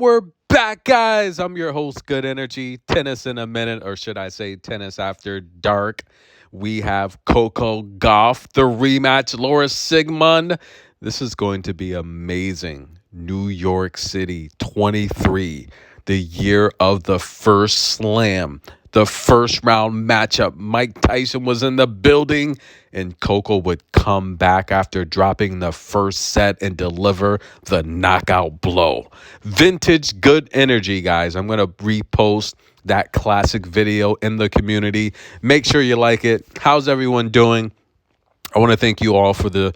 We're back, guys. I'm your host, Good Energy. Tennis in a minute, or should I say tennis after dark. We have Coco Gauff, the rematch, Laura Siegemund. This is going to be amazing. New York City 23, the year of the first slam, the first round matchup. Mike Tyson was in the building, and Coco would come back after dropping the first set and deliver the knockout blow. Vintage good energy, guys. I'm going to repost that classic video in the community. Make sure you like it. How's everyone doing? I want to thank you all for the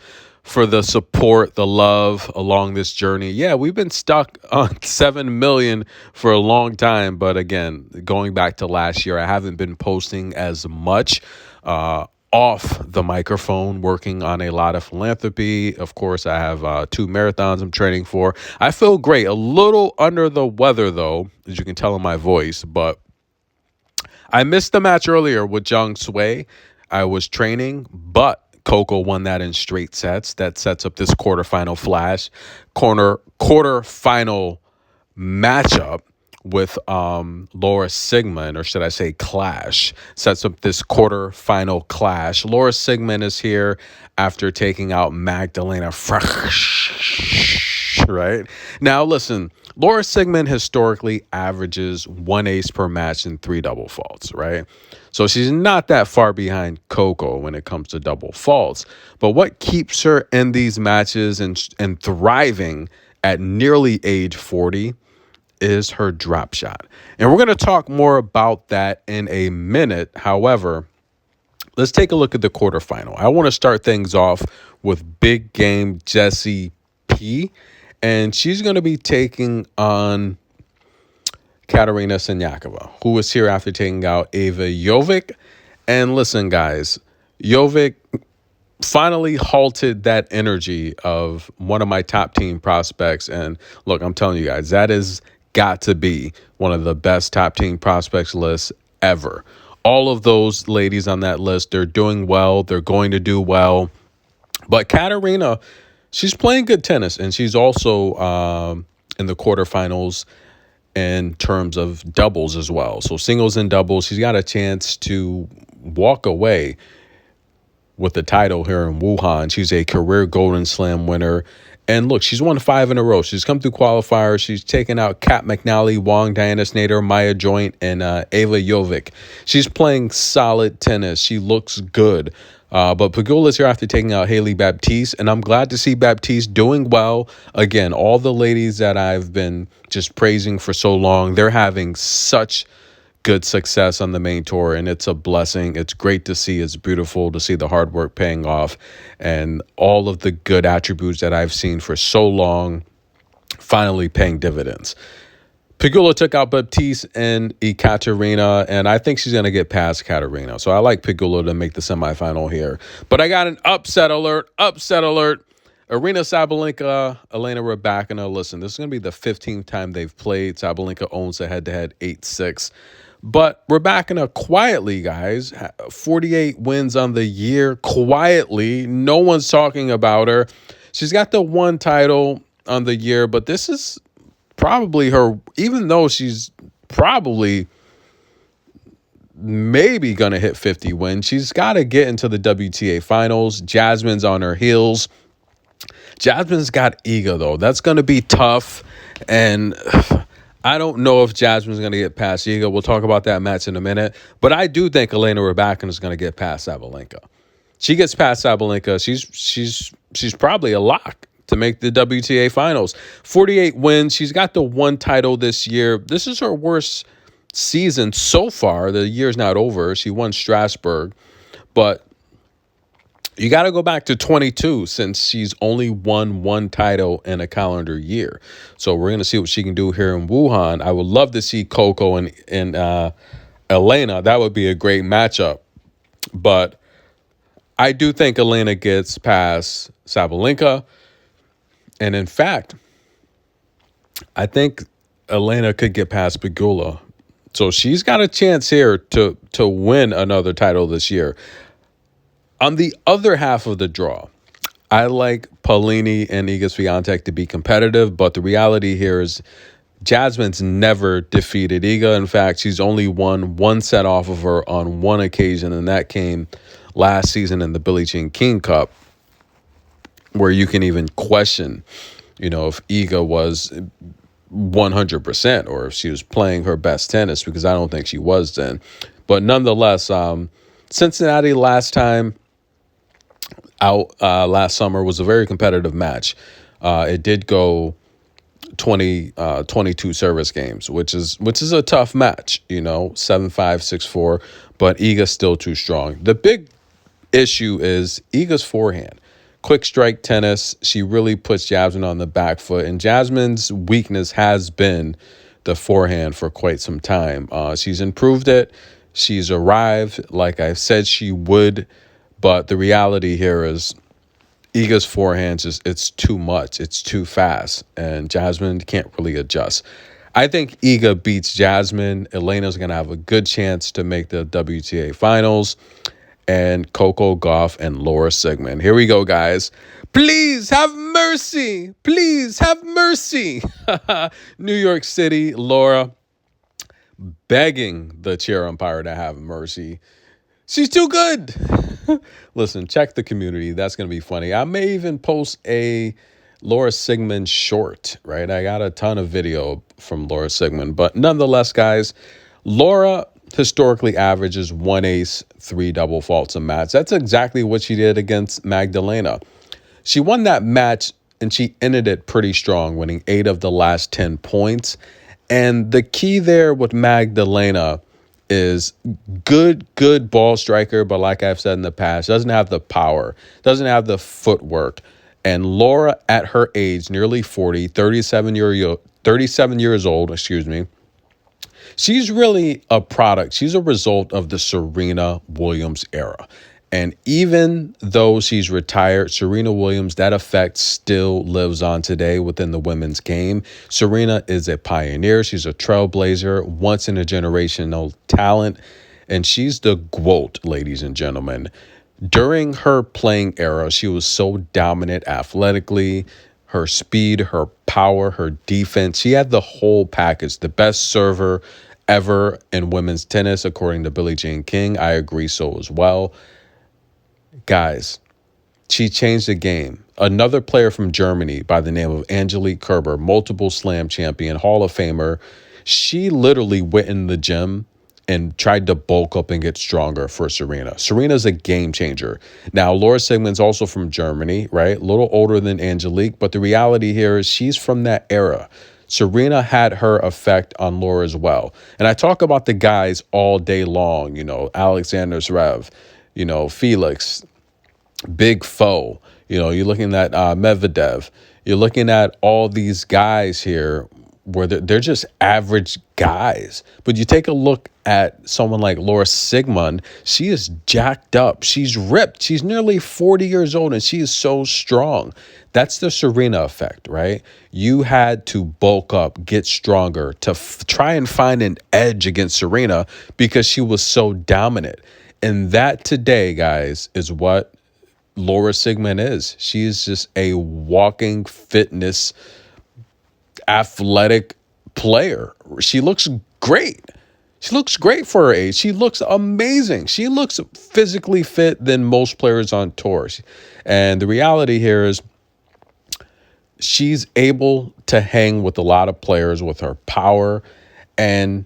support, the love along this journey. Yeah, we've been stuck on 7 million for a long time. But again, going back to last year, I haven't been posting as much off the microphone, working on a lot of philanthropy. Of course, I have 2 marathons I'm training for. I feel great. A little under the weather, though, as you can tell in my voice. But I missed the match earlier with Zhang Sui. I was training, but Coco won that in straight sets. That sets up this quarterfinal matchup with Laura Siegemund, or should I say clash. Sets up this quarterfinal clash. Laura Siegemund is here after taking out Magdalena right? Now, listen, Laura Siegemund historically averages 1 ace per match and 3 double faults, right? So she's not that far behind Coco when it comes to double faults. But what keeps her in these matches and thriving at nearly age 40 is her drop shot. And we're going to talk more about that in a minute. However, let's take a look at the quarterfinal. I want to start things off with big game Jessie P. And she's going to be taking on Katerina Siniakova, who was here after taking out Ava Jovic. And listen, guys, Jovic finally halted that energy of one of my top team prospects. And look, I'm telling you guys, that has got to be one of the best top team prospects lists ever. All of those ladies on that list, they're doing well. They're going to do well. But Katerina, she's playing good tennis, and she's also in the quarterfinals in terms of doubles as well. So singles and doubles, she's got a chance to walk away with the title here in Wuhan. She's a career Golden Slam winner. And look, she's won 5 in a row. She's come through qualifiers. She's taken out Kat McNally, Wong, Diana Snyder, Maya Joint, and Ava Jovic. She's playing solid tennis. She looks good. But Pegula's here after taking out Haley Baptiste, and I'm glad to see Baptiste doing well. Again, all the ladies that I've been just praising for so long, they're having such good success on the main tour, and it's a blessing. It's great to see. It's beautiful to see the hard work paying off and all of the good attributes that I've seen for so long finally paying dividends. Pegula took out Baptiste and Ekaterina, and I think she's going to get past Katerina. So I like Pegula to make the semifinal here. But I got an upset alert. Aryna Sabalenka, Elena Rybakina. Listen, this is going to be the 15th time they've played. Sabalenka owns the head-to-head 8-6. But Rybakina quietly, guys, 48 wins on the year. Quietly. No one's talking about her. She's got the 1 title on the year, but this is probably her, even though she's probably maybe going to hit 50 wins, she's got to get into the WTA finals. Jasmine's on her heels. Jasmine's got ego, though. That's going to be tough. And I don't know if Jasmine's going to get past Iga. We'll talk about that match in a minute. But I do think Elena Rybakina is going to get past Sabalenka. She gets past Sabalenka. She's probably a lock to make the WTA finals. 48 wins. She's got the 1 title this year. This is her worst season so far. The year's not over. She won Strasbourg. But you got to go back to 22 since she's only won 1 title in a calendar year. So we're going to see what she can do here in Wuhan. I would love to see Coco and Elena. That would be a great matchup. But I do think Elena gets past Sabalenka. And in fact, I think Elena could get past Pegula. So she's got a chance here to win another title this year. On the other half of the draw, I like Paulini and Iga Swiatek to be competitive, but the reality here is Jasmine's never defeated Iga. In fact, she's only won one set off of her on one occasion, and that came last season in the Billie Jean King Cup, where you can even question, if Iga was 100% or if she was playing her best tennis, because I don't think she was then. But nonetheless, Cincinnati last time out last summer was a very competitive match. It did go 22 service games, which is a tough match, 7-5, 6-4, but Iga's still too strong. The big issue is Iga's forehand. Quick strike tennis, she really puts Jasmine on the back foot, and Jasmine's weakness has been the forehand for quite some time. She's improved it. She's arrived like I said she would, but the reality here is Iga's forehand it's too much. It's too fast, and Jasmine can't really adjust. I think Iga beats Jasmine. Elena's going to have a good chance to make the WTA finals. And Coco Gauff and Laura Siegemund. Here we go, guys. Please have mercy. Please have mercy. New York City, Laura begging the chair umpire to have mercy. She's too good. Listen, check the community. That's going to be funny. I may even post a Laura Siegemund short, right? I got a ton of video from Laura Siegemund. But nonetheless, guys, Laura historically averages 1 ace, 3 double faults a match. That's exactly what she did against Magdalena. She won that match and she ended it pretty strong, winning 8 of the last 10 points. And the key there with Magdalena is good ball striker, but like I've said in the past, doesn't have the power, doesn't have the footwork. And Laura, at her age, nearly 40, 37 years old, she's really a product. She's a result of the Serena Williams era. And even though she's retired, Serena Williams, that effect still lives on today within the women's game. Serena is a pioneer. She's a trailblazer, once in a generational talent. And she's the GOAT, ladies and gentlemen. During her playing era, she was so dominant athletically. Her speed, her power, her defense. She had the whole package. The best server ever in women's tennis, according to Billie Jean King. I agree so as well. Guys, she changed the game. Another player from Germany by the name of Angelique Kerber, multiple slam champion, Hall of Famer. She literally went in the gym and tried to bulk up and get stronger for Serena. Serena's a game changer. Now, Laura Siegemund's also from Germany, right? A little older than Angelique, but the reality here is she's from that era. Serena had her effect on Laura as well. And I talk about the guys all day long, Alexander Zverev, Felix, Big Foe. You're looking at Medvedev. You're looking at all these guys here where they're just average guys. But you take a look at someone like Laura Siegemund, she is jacked up. She's ripped. She's nearly 40 years old, and she is so strong. That's the Serena effect, right? You had to bulk up, get stronger to try and find an edge against Serena because she was so dominant. And that today, guys, is what Laura Siegemund is. She is just a walking fitness athletic player. She looks great. She looks great for her age. She looks amazing. She looks physically fit than most players on tour. And the reality here is she's able to hang with a lot of players with her power, and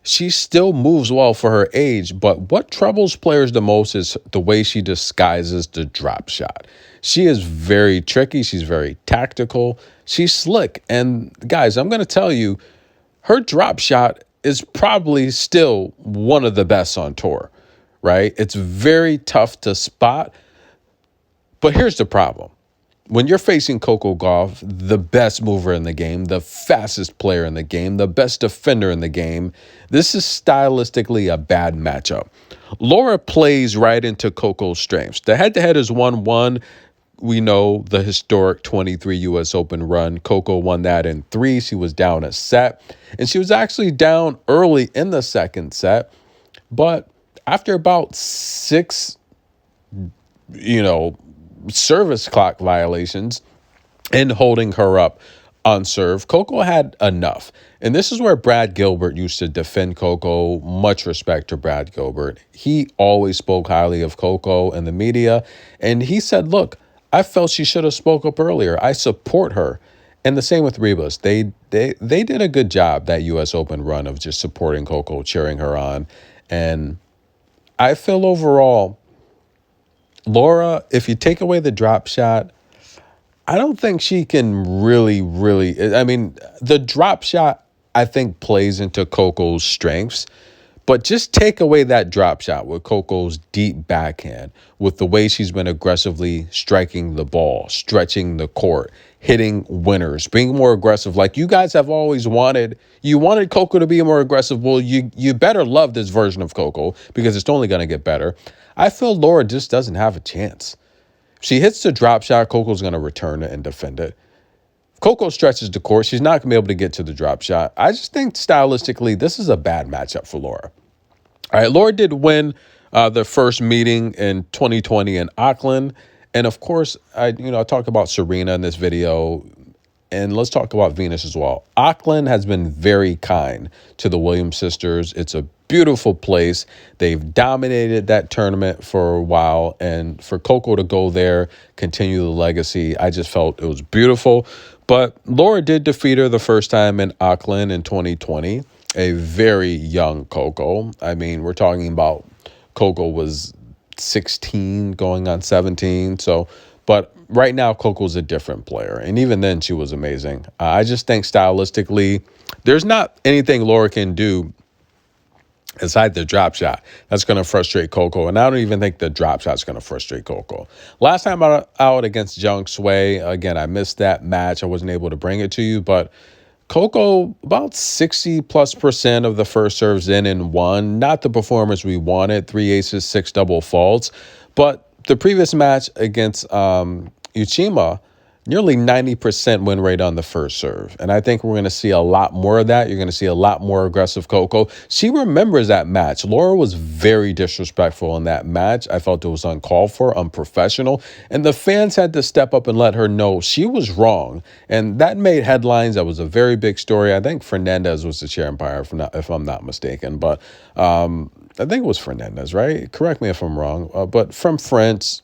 she still moves well for her age. But what troubles players the most is the way she disguises the drop shot. She is very tricky. She's very tactical. She's slick. And guys, I'm going to tell you, her drop shot is probably still one of the best on tour, right? It's very tough to spot. But here's the problem. When you're facing Coco Gauff, the best mover in the game, the fastest player in the game, the best defender in the game, this is stylistically a bad matchup. Laura plays right into Coco's strengths. The head-to-head is 1-1. We know the historic 23 U.S. Open run. Coco won that in 3. She was down a set. And she was actually down early in the second set. But after about 6, service clock violations and holding her up on serve. Coco had enough. And this is where Brad Gilbert used to defend Coco. Much respect to Brad Gilbert. He always spoke highly of Coco in the media. And he said, look, I felt she should have spoke up earlier. I support her. And the same with Rybakina. They did a good job, that U.S. Open run, of just supporting Coco, cheering her on. And I feel overall, Laura, if you take away the drop shot, I don't think she can really. I mean, the drop shot, I think, plays into Coco's strengths. But just take away that drop shot with Coco's deep backhand, with the way she's been aggressively striking the ball, stretching the court, hitting winners, being more aggressive. Like you guys have always wanted. You wanted Coco to be more aggressive. Well, you better love this version of Coco, because it's only going to get better. I feel Laura just doesn't have a chance. She hits the drop shot, Coco's going to return it and defend it. If Coco stretches the court, she's not going to be able to get to the drop shot. I just think stylistically, this is a bad matchup for Laura. All right, Laura did win the first meeting in 2020 in Auckland. And of course, I talked about Serena in this video. And let's talk about Venus as well. Auckland has been very kind to the Williams sisters. It's a beautiful place. They've dominated that tournament for a while. And for Coco to go there, continue the legacy, I just felt it was beautiful. But Laura did defeat her the first time in Auckland in 2020. A very young Coco. I mean, we're talking about Coco was 16 going on 17. But right now, Coco's a different player. And even then, she was amazing. I just think stylistically, there's not anything Laura can do aside the drop shot that's going to frustrate Coco. And I don't even think the drop shot's going to frustrate Coco. Last time out against Zhang Sui, again, I missed that match. I wasn't able to bring it to you. But Coco, about 60+% of the first serves in and won. Not the performance we wanted. 3 aces, 6 double faults. But the previous match against Uchima, nearly 90% win rate on the first serve. And I think we're going to see a lot more of that. You're going to see a lot more aggressive Coco. She remembers that match. Laura was very disrespectful in that match. I felt it was uncalled for, unprofessional. And the fans had to step up and let her know she was wrong. And that made headlines. That was a very big story. I think Fernandez was the chair umpire, if I'm not mistaken. But I think it was Fernandez, right? Correct me if I'm wrong. But from France,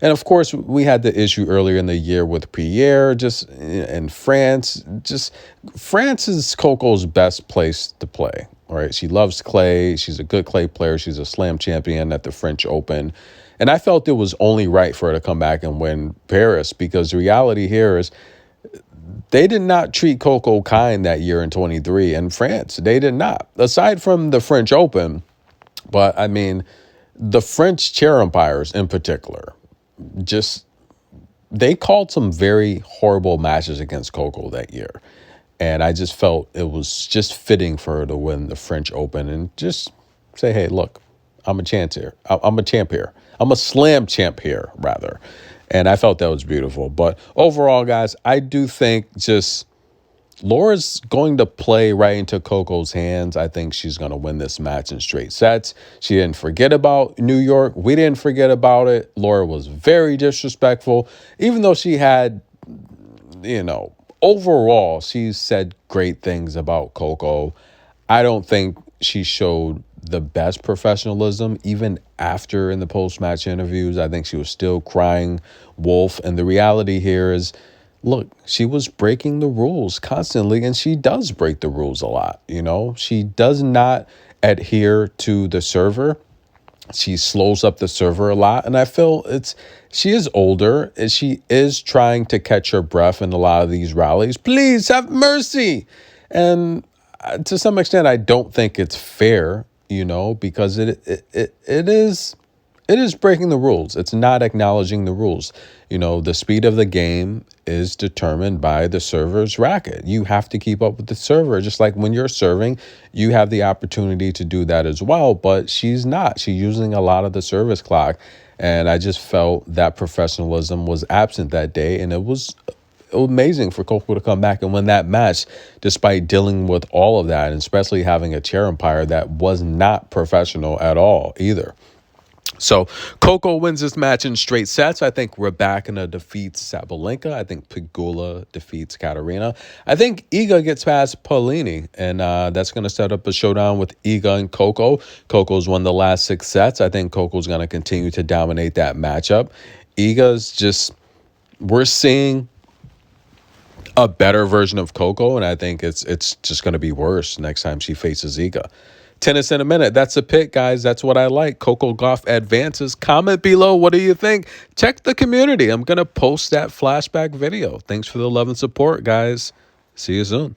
and of course, we had the issue earlier in the year with Pierre, just in France. Just France is Coco's best place to play, all right? She loves clay. She's a good clay player. She's a slam champion at the French Open. And I felt it was only right for her to come back and win Paris, because the reality here is they did not treat Coco kind that year in 23 in France. They did not. Aside from the French Open, but I mean, the French chair umpires in particular, they called some very horrible matches against Coco that year. And I just felt it was just fitting for her to win the French Open and just say, hey, look, I'm a champ here. I'm a champ here. I'm a slam champ here, rather. And I felt that was beautiful. But overall, guys, I do think just Laura's going to play right into Coco's hands. I think she's going to win this match in straight sets. She didn't forget about New York. We didn't forget about it. Laura was very disrespectful, even though she had, overall, she said great things about Coco. I don't think she showed the best professionalism even after in the post-match interviews. I think she was still crying wolf. And the reality here is, look, she was breaking the rules constantly, and she does break the rules a lot. She does not adhere to the server. She slows up the server a lot. And I feel she is older, and she is trying to catch her breath in a lot of these rallies. Please have mercy. And to some extent, I don't think it's fair, because it is breaking the rules. It's not acknowledging the rules. The speed of the game is determined by the server's racket. You have to keep up with the server. Just like when you're serving, you have the opportunity to do that as well. But she's not. She's using a lot of the service clock. And I just felt that professionalism was absent that day. And it was amazing for Coco to come back and win that match despite dealing with all of that, and especially having a chair umpire that was not professional at all either. So Coco wins this match in straight sets. I think Rybakina defeats Sabalenka. I think Pegula defeats Katarina. I think Iga gets past Paulini, and that's going to set up a showdown with Iga and Coco. Coco's won the last 6 sets. I think Coco's going to continue to dominate that matchup. Iga's just, we're seeing a better version of Coco, and I think it's just going to be worse next time she faces Iga. Tennis in a minute. That's a pick, guys. That's what I like. Coco Gauff advances. Comment below. What do you think? Check the community. I'm going to post that flashback video. Thanks for the love and support, guys. See you soon.